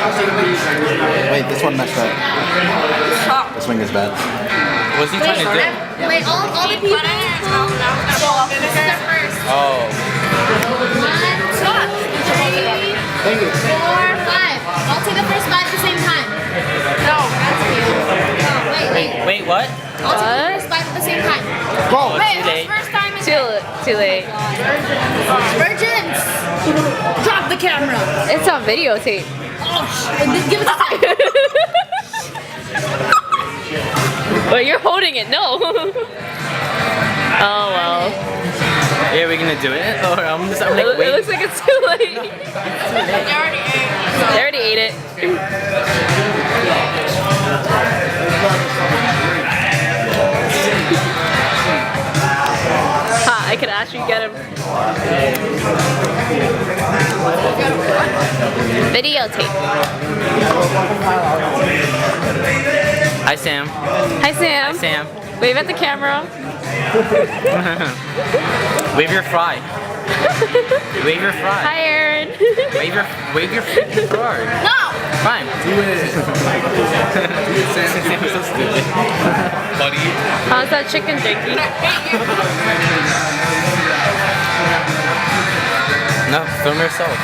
Wait, this one messed up. This wing is bad. What's he trying to do? Wait, all the people. This is their first. Oh. 1, 2, 3, 4, 5. All take the first bite at the same time. No, that's you. No, wait. Wait, what? All take the first bite at the same time. Go. Wait, Too late. whose first time is Too late. Virgins! Drop the camera. It's on videotape. Oh, give it to time. But you're holding it. No. Oh well. Yeah, we're gonna do it? Or I'm like, It wait. looks like it's too late. They already ate it. Ha, I could actually get him. Videotape. Hi, Sam. Hi, Sam. Hi, Sam. Wave at the camera. Wave your fry. Wave your fry. Hi, Aaron. Wave your freaking fry. No! Fine. Do it. Sam's so stupid. Buddy. How's that chicken janky? No, film yourself.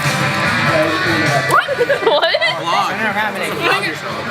What? Turn around and vlog yourself.